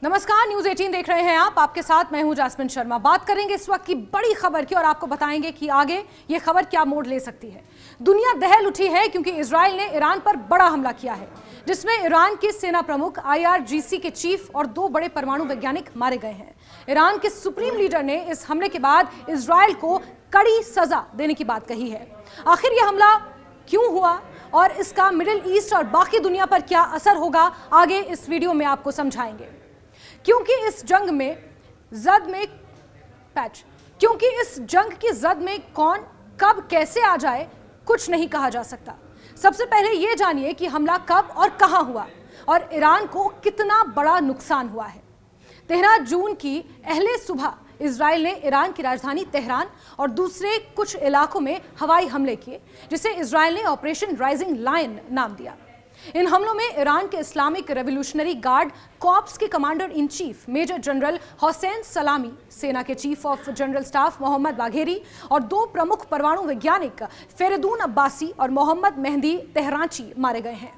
नमस्कार, न्यूज 18 देख रहे हैं आप। आपके साथ मैं हूं जासमिन शर्मा। बात करेंगे इस वक्त की बड़ी खबर की और आपको बताएंगे कि आगे ये खबर क्या मोड़ ले सकती है। दुनिया दहल उठी है क्योंकि इजराइल ने ईरान पर बड़ा हमला किया है, जिसमें ईरान के सेना प्रमुख IRGC के चीफ और 2 बड़े परमाणु वैज्ञानिक मारे गए हैं। ईरान के सुप्रीम लीडर ने इस हमले के बाद इजराइल को कड़ी सजा देने की बात कही है। आखिर यह हमला क्यों हुआ और इसका मिडिल ईस्ट और बाकी दुनिया पर क्या असर होगा, आगे इस वीडियो में आपको समझाएंगे। क्योंकि इस जंग की जद में कौन कब कैसे आ जाए कुछ नहीं कहा जा सकता। सबसे पहले यह जानिए कि हमला कब और कहां हुआ और ईरान को कितना बड़ा नुकसान हुआ है। 13 जून की अहले सुबह इजराइल ने ईरान की राजधानी तेहरान और दूसरे कुछ इलाकों में हवाई हमले किए, जिसे इजराइल ने ऑपरेशन राइजिंग लायन नाम दिया। इन हमलों में ईरान के इस्लामिक रेवोल्यूशनरी गार्ड कॉर्प्स के commander in chief major general Hossein Salami, सेना के chief of general staff Mohammad Bagheri और 2 प्रमुख परमाणु वैज्ञानिक फेरेदून अब्बासी और मोहम्मद मेहदी तेहरांची मारे गए हैं।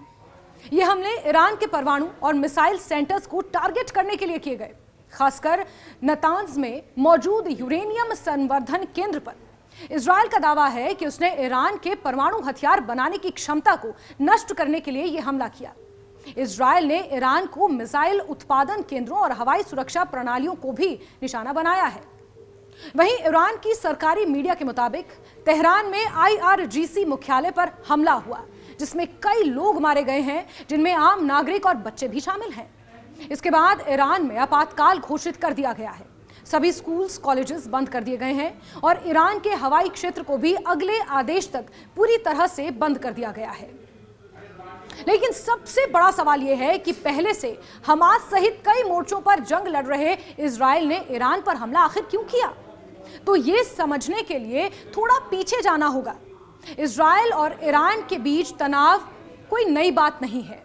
ये हमले ईरान के परमाणु और मिसाइल सेंटर्स को टारगेट करने के लिए किए गए, खासकर नतांज में मौजूद यूरेनियम संवर्धन केंद्र पर। इजराइल का दावा है कि उसने ईरान के परमाणु हथियार बनाने की क्षमता को नष्ट करने के लिए यह हमला किया। इजराइल ने ईरान को मिसाइल उत्पादन केंद्रों और हवाई सुरक्षा प्रणालियों को भी निशाना बनाया है। वहीं ईरान की सरकारी मीडिया के मुताबिक तेहरान में IRGC मुख्यालय पर हमला हुआ, जिसमें कई लोग मारे गए हैं, जिनमें आम नागरिक और बच्चे भी शामिल हैं। इसके बाद ईरान में आपातकाल घोषित कर दिया गया है। सभी स्कूल्स कॉलेजेस बंद कर दिए गए हैं और ईरान के हवाई क्षेत्र को भी अगले आदेश तक पूरी तरह से बंद कर दिया गया है। लेकिन सबसे बड़ा सवाल यह है कि पहले से हमास सहित कई मोर्चों पर जंग लड़ रहे इजराइल ने ईरान पर हमला आखिर क्यों किया। तो ये समझने के लिए थोड़ा पीछे जाना होगा। इजराइल और ईरान के बीच तनाव कोई नई बात नहीं है।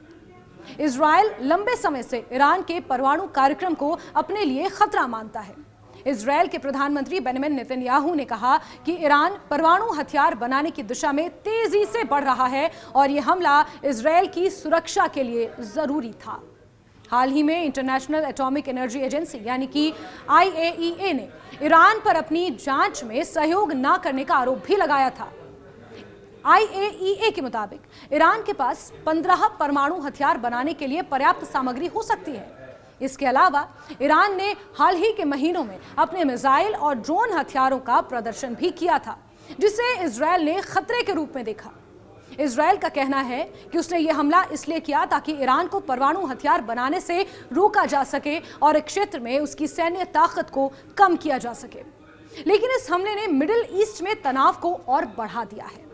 इजराइल लंबे समय से ईरान के परमाणु कार्यक्रम को अपने लिए खतरा मानता है। इजराइल के प्रधानमंत्री बेंजामिन नेतन्याहू ने कहा कि ईरान परमाणु हथियार बनाने की दिशा में तेजी से बढ़ रहा है और यह हमला इजराइल की सुरक्षा के लिए जरूरी था। हाल ही में इंटरनेशनल एटॉमिक एनर्जी एजेंसी यानी कि IAEA ने ईरान पर अपनी जांच में सहयोग न करने का आरोप भी लगाया था। IAEA के मुताबिक ईरान के पास 15 परमाणु हथियार बनाने के लिए पर्याप्त सामग्री हो सकती है। इसके अलावा ईरान ने हाल ही के महीनों में अपने मिसाइल और ड्रोन हथियारों का प्रदर्शन भी किया था, जिसे इजराइल ने खतरे के रूप में देखा। इजराइल का कहना है कि उसने यह हमला इसलिए किया ताकि ईरान को परमाणु हथियार बनाने से रोका जा सके और इस क्षेत्र में उसकी सैन्य ताकत को कम किया जा सके। लेकिन इस हमले ने मिडिल ईस्ट में तनाव को और बढ़ा दिया है।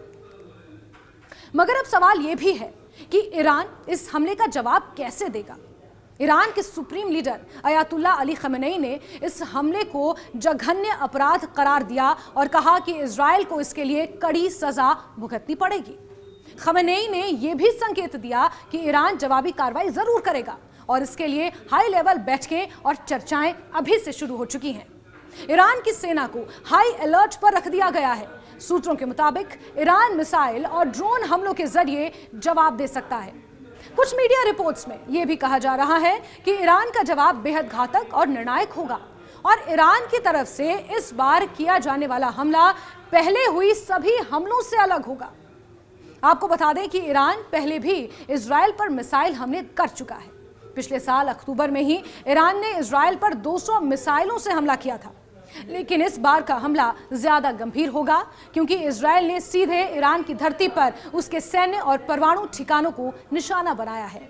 मगर अब सवाल यह भी है कि ईरान इस हमले का जवाब कैसे देगा। ईरान के supreme leader Ayatollah Ali Khamenei ने इस हमले को जघन्य अपराध करार दिया और कहा कि इजराइल को इसके लिए कड़ी सजा भुगतनी पड़ेगी। खमेनेई ने यह भी संकेत दिया कि ईरान जवाबी कार्रवाई जरूर करेगा और इसके लिए हाई लेवल बैठकें और चर्चाएं अभी से शुरू हो चुकी हैं। ईरान की सेना को हाई अलर्ट पर रख दिया गया है। सूत्रों के मुताबिक ईरान मिसाइल और ड्रोन हमलों के जरिए जवाब दे सकता है। कुछ मीडिया रिपोर्ट्स में यह भी कहा जा रहा है कि ईरान का जवाब बेहद घातक और निर्णायक होगा और ईरान की तरफ से इस बार किया जाने वाला हमला पहले हुई सभी हमलों से अलग होगा। आपको बता दें कि ईरान पहले भी इजराइल पर मिसाइल हमले कर चुका है। पिछले साल अक्टूबर में ही ईरान ने इजराइल पर 200 मिसाइलों से हमला किया था। लेकिन इस बार का हमला ज्यादा गंभीर होगा क्योंकि इजराइल ने सीधे ईरान की धरती पर उसके सैन्य और परमाणु ठिकानों को निशाना बनाया है।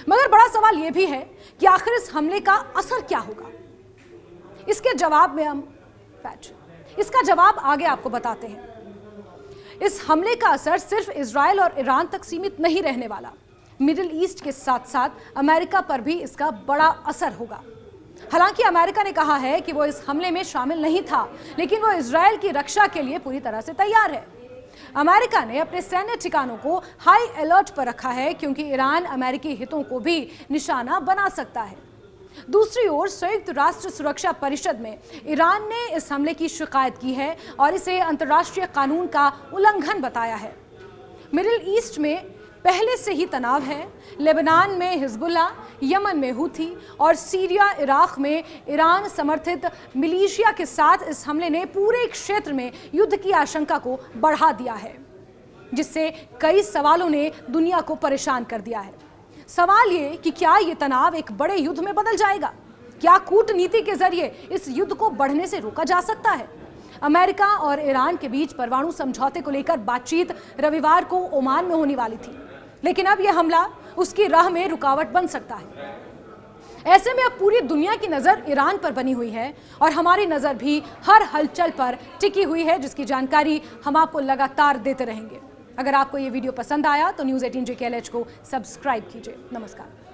मगर बड़ा सवाल यह भी है कि आखिर इस हमले का असर क्या होगा। इसका जवाब आगे आपको बताते हैं। इस हमले का असर सिर्फ इजराइल और ईरान तक सीमित नहीं रहने वाला। मिडिल ईस्ट के साथ साथ अमेरिका पर भी इसका बड़ा असर होगा। हालांकि अमेरिका ने कहा है कि वो इस हमले में शामिल नहीं था, लेकिन वो इजराइल की रक्षा के लिए पूरी तरह से तैयार है। अमेरिका ने अपने सैन्य ठिकानों को हाई अलर्ट पर रखा है क्योंकि ईरान अमेरिकी हितों को भी निशाना बना सकता है। दूसरी ओर संयुक्त राष्ट्र सुरक्षा परिषद में ईरान ने इस हमले की शिकायत की है और इसे अंतर्राष्ट्रीय कानून का उल्लंघन बताया है। मिडिल ईस्ट में पहले से ही तनाव है। लेबनान में हिजबुल्ला, यमन में हूथी और सीरिया इराक में ईरान समर्थित मिलिशिया के साथ इस हमले ने पूरे क्षेत्र में युद्ध की आशंका को बढ़ा दिया है, जिससे कई सवालों ने दुनिया को परेशान कर दिया है। सवाल ये कि क्या ये तनाव एक बड़े युद्ध में बदल जाएगा? क्या कूटनीति के जरिए इस युद्ध को बढ़ने से रोका जा सकता है? अमेरिका और ईरान के बीच परमाणु समझौते को लेकर बातचीत रविवार को ओमान में होने वाली थी, लेकिन अब यह हमला उसकी राह में रुकावट बन सकता है। ऐसे में अब पूरी दुनिया की नजर ईरान पर बनी हुई है और हमारी नजर भी हर हलचल पर टिकी हुई है, जिसकी जानकारी हम आपको लगातार देते रहेंगे। अगर आपको ये वीडियो पसंद आया तो News 18 JKLH को सब्सक्राइब कीजिए। नमस्कार।